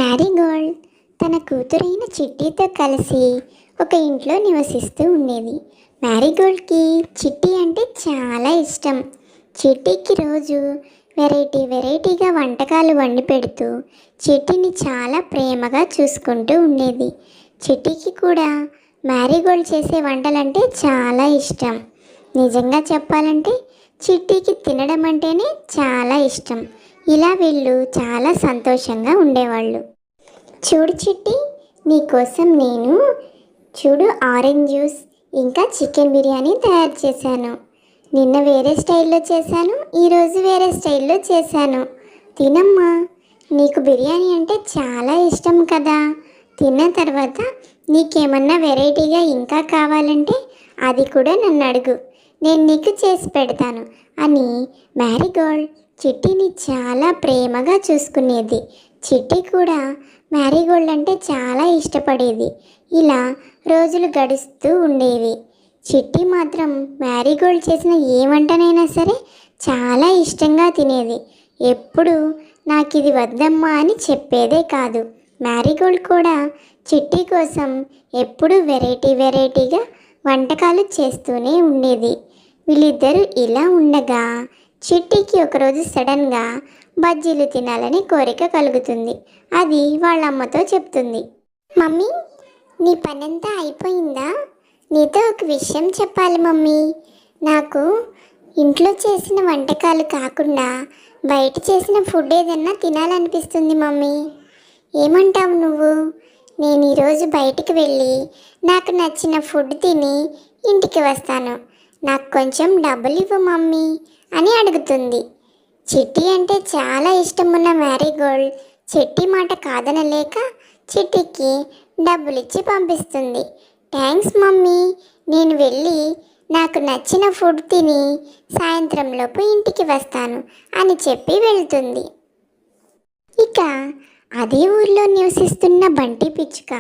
మ్యారీగోల్డ్ తన కూతురైన చిట్టీతో కలిసి ఒక ఇంట్లో నివసిస్తూ ఉండేది. మ్యారీగోల్డ్కి చిట్టి అంటే చాలా ఇష్టం. చిట్టికి రోజు వెరైటీగా వంటకాలు వండి పెడుతూ చిట్టిని చాలా ప్రేమగా చూసుకుంటూ ఉండేది. చిట్టికి కూడా మ్యారీగోల్డ్ చేసే వంటలంటే చాలా ఇష్టం. నిజంగా చెప్పాలంటే చిట్టికి తినడం అంటేనే చాలా ఇష్టం. ఇలా వీళ్ళు చాలా సంతోషంగా ఉండేవాళ్ళు. చూడు చిట్టి, నీకోసం నేను ఆరెంజ్ జ్యూస్ ఇంకా చికెన్ బిర్యానీ తయారు చేశాను. నిన్న వేరే స్టైల్లో చేశాను, ఈరోజు వేరే స్టైల్లో చేశాను. తినమ్మా, నీకు బిర్యానీ అంటే చాలా ఇష్టం కదా. తిన్న తర్వాత నీకేమన్నా వెరైటీగా ఇంకా కావాలంటే అది కూడా నన్ను అడుగు, నేను నీకు చేసి పెడతాను అని మ్యారీగోల్డ్ చిట్టిని చాలా ప్రేమగా చూసుకునేది. చిట్టి కూడా మ్యారీగోల్డ్ అంటే చాలా ఇష్టపడేది. ఇలా రోజులు గడుస్తూ ఉండేవి. చిట్టి మాత్రం మ్యారీగోల్డ్ చేసిన ఏ వంటనైనా సరే చాలా ఇష్టంగా తినేది. ఎప్పుడు నాకు ఇది వద్దమ్మా అని చెప్పేదే కాదు. మ్యారీగోల్డ్ కూడా చిట్టి కోసం ఎప్పుడూ వెరైటీగా వంటకాలు చేస్తూనే ఉండేది. వీళ్ళిద్దరూ ఇలా ఉండగా చిట్టికి ఒకరోజు సడన్గా బజ్జీలు తినాలని కోరిక కలుగుతుంది. అది వాళ్ళ అమ్మతో చెప్తుంది. మమ్మీ, నీ పనంతా అయిపోయిందా? నీతో ఒక విషయం చెప్పాలి మమ్మీ. నాకు ఇంట్లో చేసిన వంటకాలు కాకుండా బయట చేసిన ఫుడ్ ఏదన్నా తినాలనిపిస్తుంది మమ్మీ. ఏమంటావు నువ్వు? నేను ఈరోజు బయటికి వెళ్ళి నాకు నచ్చిన ఫుడ్ తిని ఇంటికి వస్తాను. నాకు కొంచెం డబ్బులు ఇవ్వు మమ్మీ అని అడుగుతుంది. చిట్టి అంటే చాలా ఇష్టమున్న మ్యారీగోల్డ్ చిట్టి మాట కాదనలేక చిట్టికి డబ్బులిచ్చి పంపిస్తుంది. థ్యాంక్స్ మమ్మీ, నేను వెళ్ళి నాకు నచ్చిన ఫుడ్ తిని సాయంత్రంలోపు ఇంటికి వస్తాను అని చెప్పి వెళ్తుంది. ఇక అదే ఊర్లో నివసిస్తున్న బంటి పిచ్చుక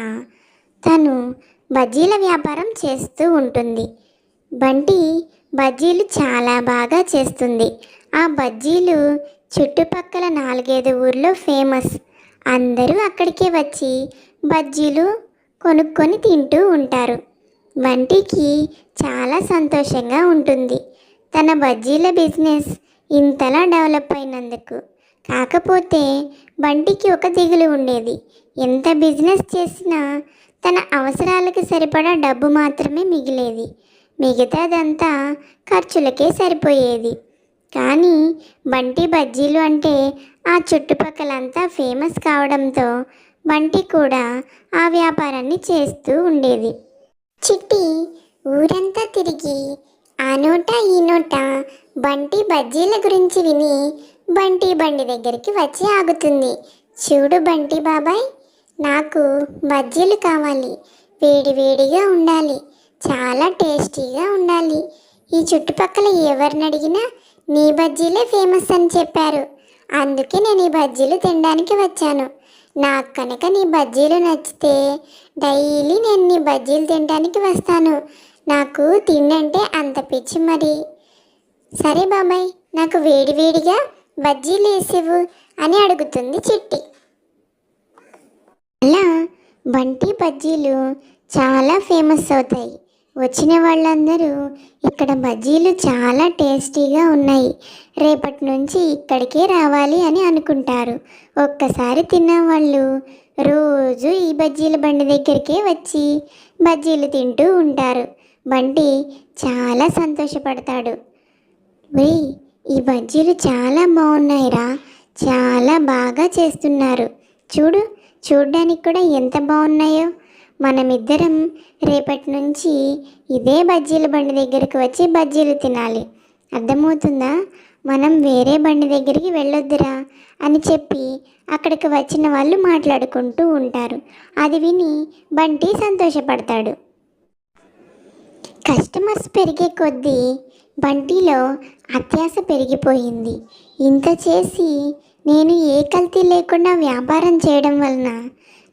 తను బజ్జీల వ్యాపారం చేస్తూ ఉంటుంది. బంటి బజ్జీలు చాలా బాగా చేస్తుంది. ఆ బజ్జీలు చుట్టుపక్కల 4-5 ఊర్లో ఫేమస్. అందరూ అక్కడికే వచ్చి బజ్జీలు కొనుక్కొని తింటూ ఉంటారు. బంటికి చాలా సంతోషంగా ఉంటుంది తన బజ్జీల బిజినెస్ ఇంతలా డెవలప్ అయినందుకు. కాకపోతే బంటికి ఒక దిగులు ఉండేది. ఎంత బిజినెస్ చేసినా తన అవసరాలకు సరిపడా డబ్బు మాత్రమే మిగిలేది. మిగతాదంతా ఖర్చులకే సరిపోయేది. కానీ బంటి బజ్జీలు అంటే ఆ చుట్టుపక్కలంతా ఫేమస్ కావడంతో బంటి కూడా ఆ వ్యాపారాన్ని చేస్తూ ఉండేది. చిట్టి ఊరంతా తిరిగి ఆ నోట ఈ నోట బంటి బజ్జీల గురించి విని బంటి బండి దగ్గరికి వచ్చి ఆగుతుంది. చూడు బంటి బాబాయ్, నాకు బజ్జీలు కావాలి. వేడివేడిగా ఉండాలి, చాలా టేస్టీగా ఉండాలి. ఈ చుట్టుపక్కల ఎవరిని అడిగినా నీ బజ్జీలే ఫేమస్ అని చెప్పారు. అందుకే నేను ఈ బజ్జీలు తినడానికి వచ్చాను. నాకు కనుక నీ బజ్జీలు నచ్చితే డైలీ నేను నీ బజ్జీలు తినడానికి వస్తాను. నాకు తిండంటే అంత పిచ్చి మరి. సరే బాబాయ్, నాకు వేడివేడిగా బజ్జీలు వేసేవు అని అడుగుతుంది చిట్టి. అలా బంటి బజ్జీలు చాలా ఫేమస్ అవుతాయి. వచ్చిన వాళ్ళందరూ ఇక్కడ బజ్జీలు చాలా టేస్టీగా ఉన్నాయి, రేపటి నుంచి ఇక్కడికే రావాలి అని అనుకుంటారు. ఒక్కసారి తిన్న వాళ్ళు రోజు ఈ బజ్జీల బండి దగ్గరికే వచ్చి బజ్జీలు తింటూ ఉంటారు. బంటి చాలా సంతోషపడతాడు. ఈ బజ్జీలు చాలా బాగున్నాయిరా, చాలా బాగా చేస్తున్నారు. చూడ్డానికి కూడా ఎంత బాగున్నాయో. మనమిద్దరం రేపటి నుంచి ఇదే బజ్జీల బండి దగ్గరికి వచ్చి బజ్జీలు తినాలి, అర్థమవుతుందా? మనం వేరే బండి దగ్గరికి వెళ్ళొద్దురా అని చెప్పి అక్కడికి వచ్చిన వాళ్ళు మాట్లాడుకుంటూ ఉంటారు. అది విని బంటి సంతోషపడతాడు. కస్టమర్స్ పెరిగే కొద్దీ బంటిలో అత్యాశ పెరిగిపోయింది. ఇంత చేసి నేను ఏ కల్తీ లేకుండా వ్యాపారం చేయడం వలన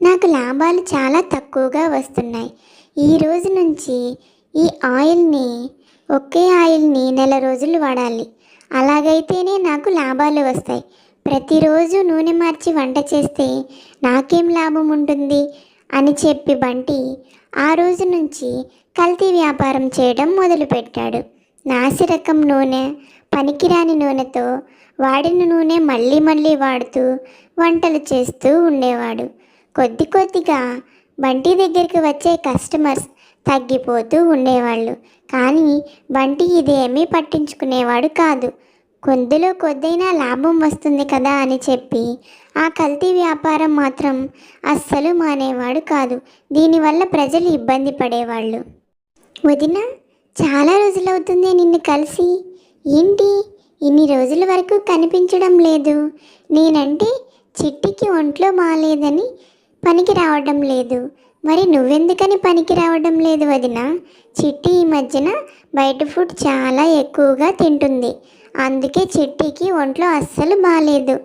నాకు లాభాలు చాలా తక్కువగా వస్తున్నాయి. ఈ రోజు నుంచి ఈ ఒకే ఆయిల్ని నెల రోజులు వాడాలి. అలాగైతేనే నాకు లాభాలు వస్తాయి. ప్రతిరోజు నూనె మార్చి వంట చేస్తే నాకేం లాభం ఉంటుంది అని చెప్పి బంటి ఆ రోజు నుంచి కల్తీ వ్యాపారం చేయడం మొదలుపెట్టాడు. నాసిరకం నూనె, పనికిరాని నూనెతో వాడిన నూనె మళ్ళీ మళ్ళీ వాడుతూ వంటలు చేస్తూ ఉండేవాడు. కొద్ది కొద్దిగా బంటి దగ్గరికి వచ్చే కస్టమర్స్ తగ్గిపోతూ ఉండేవాళ్ళు. కానీ బంటి ఇదేమీ పట్టించుకునేవాడు కాదు. కొద్దిలో కొద్దైనా లాభం వస్తుంది కదా అని చెప్పి ఆ కల్తీ వ్యాపారం మాత్రం అస్సలు మానేవాడు కాదు. దీనివల్ల ప్రజలు ఇబ్బంది పడేవాళ్ళు. వదిన, చాలా రోజులవుతుంది నిన్ను కలిసి. ఏంటి ఇన్ని రోజుల వరకు కనిపించడం లేదు? నేనంటే చిట్టికి ఒంట్లో బాగాలేదని పనికి రావడం లేదు. మరి నువ్వెందుకని పనికి రావడం లేదు వదిన? చిట్టి ఈ మధ్యన బయట ఫుడ్ చాలా ఎక్కువగా తింటుంది. అందుకే చిట్టికి ఒంట్లో అస్సలు బాగాలేదు.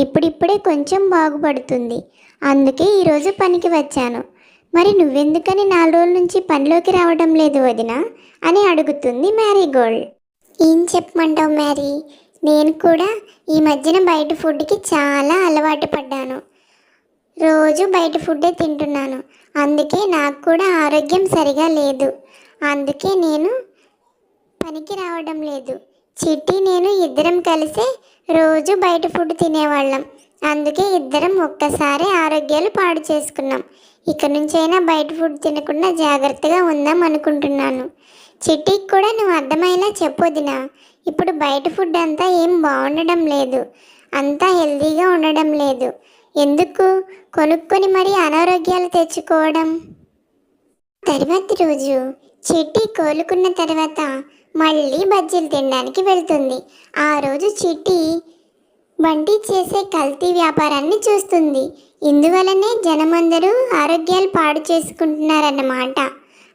ఇప్పుడిప్పుడే కొంచెం బాగుపడుతుంది. అందుకే ఈరోజు పనికి వచ్చాను. మరి నువ్వెందుకని 4 రోజుల నుంచి పనిలోకి రావడం లేదు వదిన అని అడుగుతుంది మ్యారీగోల్డ్. ఏం చెప్పమంటావు మ్యారీ, నేను కూడా ఈ మధ్యన బయట ఫుడ్కి చాలా అలవాటు పడ్డాను. రోజు బయట ఫుడ్డే తింటున్నాను. అందుకే నాకు కూడా ఆరోగ్యం సరిగా లేదు. అందుకే నేను పనికి రావడం లేదు. చిట్టి నేను ఇద్దరం కలిసే రోజు బయట ఫుడ్ తినేవాళ్ళం. అందుకే ఇద్దరం ఒక్కసారి ఆరోగ్యాలు పాడు చేసుకున్నాం. ఇక నుంచైనా బయట ఫుడ్ తినకుండా జాగ్రత్తగా ఉందాం అనుకుంటున్నాను. చిట్టికి కూడా నువ్వు అర్థమయ్యేలా చెప్పొదినా. ఇప్పుడు బయట ఫుడ్ అంతా ఏం బాగుండడం లేదు, అంతా హెల్తీగా ఉండడం లేదు. ఎందుకు కొనుక్కొని మరీ అనారోగ్యాలు తెచ్చుకోవడం? తర్వాతి రోజు చిట్టి కోలుకున్న తర్వాత మళ్ళీ బజ్జీలు తినడానికి వెళ్తుంది. ఆ రోజు చిట్టి బంటి చేసే కల్తీ వ్యాపారాన్ని చూస్తుంది. ఇందువలనే జనమందరూ ఆరోగ్యాలు పాడు చేసుకుంటున్నారన్నమాట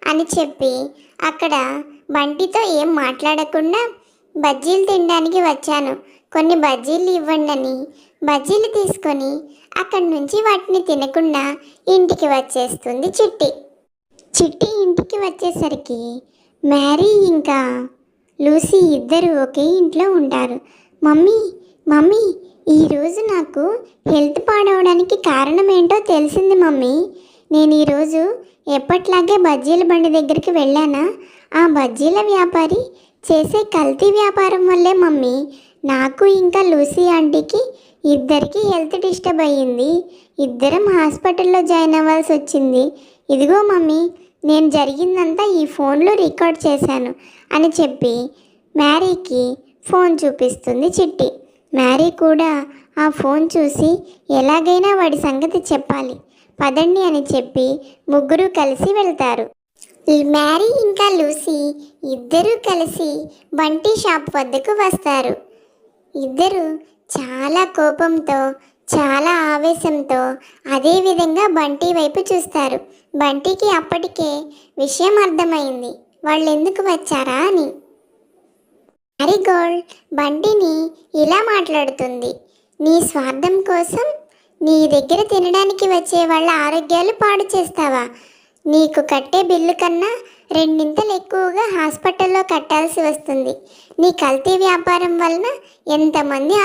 అని చెప్పి అక్కడ బంటితో ఏం మాట్లాడకుండా బజ్జీలు తినడానికి వచ్చాను, కొన్ని బజ్జీలు ఇవ్వండి అని బజ్జీలు తీసుకొని అక్కడి నుంచి వాటిని తినకుండా ఇంటికి వచ్చేస్తుంది చిట్టి. చిట్టి ఇంటికి వచ్చేసరికి మ్యారీ ఇంకా లూసీ ఇద్దరు ఒకే ఇంట్లో ఉంటారు. మమ్మీ మమ్మీ, ఈరోజు నాకు హెల్త్ పాడవడానికి కారణం ఏంటో తెలిసింది మమ్మీ. నేను ఈరోజు ఎప్పట్లాగే బజ్జీల బండి దగ్గరికి వెళ్ళానా, ఆ బజ్జీల వ్యాపారి చేసే కల్తీ వ్యాపారం వల్లే మమ్మీ నాకు ఇంకా లూసీ ఆంటీకి ఇద్దరికి హెల్త్ డిస్టర్బ్ అయ్యింది. ఇద్దరం హాస్పిటల్లో జాయిన్ అవ్వాల్సి వచ్చింది. ఇదిగో మమ్మీ, నేను జరిగిందంతా ఈ ఫోన్లో రికార్డ్ చేశాను అని చెప్పి మ్యారీకి ఫోన్ చూపిస్తుంది చిట్టి. మ్యారీ కూడా ఆ ఫోన్ చూసి ఎలాగైనా వాడి సంగతి చెప్పాలి, పదండి అని చెప్పి ముగ్గురు కలిసి వెళ్తారు. మ్యారీ ఇంకా లూసీ ఇద్దరూ కలిసి బంటి షాప్ వద్దకు వస్తారు. ఇద్దరు చాలా కోపంతో, చాలా ఆవేశంతో అదేవిధంగా బంటి వైపు చూస్తారు. బంటికి అప్పటికే విషయం అర్థమైంది, వాళ్ళు ఎందుకు వచ్చారా అని. మ్యారీగోల్డ్ బంటిని ఇలా మాట్లాడుతుంది, నీ స్వార్థం కోసం నీ దగ్గర తినడానికి వచ్చే వాళ్ళ ఆరోగ్యాలు పాడు చేస్తావా? నీకు కట్టే బిల్లు కన్నా 2 ఎక్కువగా హాస్పిటల్లో కట్టాల్సి వస్తుంది. నీ కల్తీ వ్యాపారం వలన ఎంతమంది